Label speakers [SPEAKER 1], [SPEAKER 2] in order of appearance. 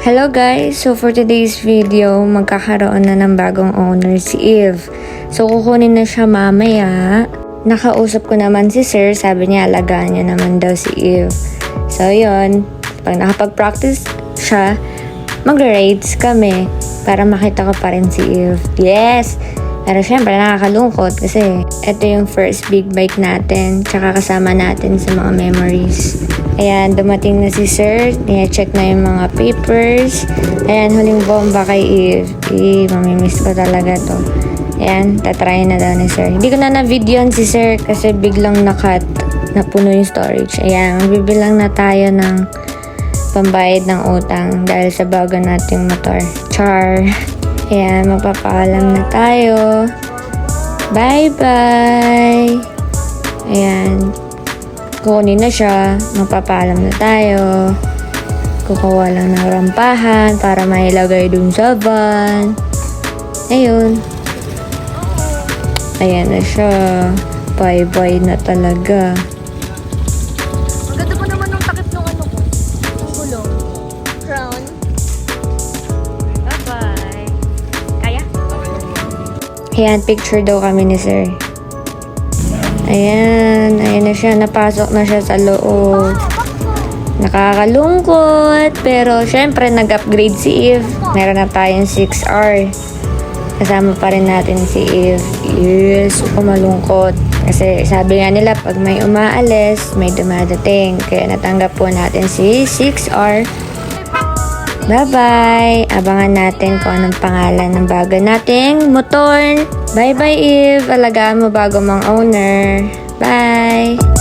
[SPEAKER 1] Hello guys! So for today's video, magkakaroon na ng bagong owner si Eve. So kukunin na siya mamaya. Nakausap ko naman si Sir, sabi niya alagaan niya naman daw si Eve. So yun, pag nakapag-practice siya, mag-raids kami para makita ko pa rin si Eve. Yes! Pero syempre nakakalungkot kasi ito yung first big bike natin tsaka kasama natin sa mga memories. Ayan, dumating na si Sir. Nia-check na yung mga papers. Ayan, huling bomba kay Eve. Mamimiss ko talaga to. Ayan, tatry na daw ni Sir. Hindi ko na na-videoan si Sir kasi biglang nakat. Napuno yung storage. Ayan, magbibilang na tayo ng pambayad ng utang dahil sa bago nating motor. Char! Ayan, magpapaalam na tayo. Bye-bye! Ayan. Kukunin na siya. Magpapaalam na tayo. Kukuha lang ng rampahan para mailagay dun sa van. Ayun. Ayan na siya. Bye-bye na talaga.
[SPEAKER 2] Ang ganda pa naman ng takip ng ano ko. Ang gulong. Crown. Bye-bye. Kaya?
[SPEAKER 1] Ayan, picture daw kami ni Sir. Ayan, ayan na siya. Napasok na siya sa loob. Nakakalungkot. Pero, syempre, nag-upgrade si Eve. Meron na tayong 6R. Kasama pa rin natin si Eve. Yes, malungkot. Kasi sabi nga nila, pag may umaalis, may dumadating. Kaya natanggap po natin si 6R. Bye-bye! Abangan natin kung anong pangalan ng bago nating motor. Bye-bye, Eve! Alagaan mo bago mong owner. Bye!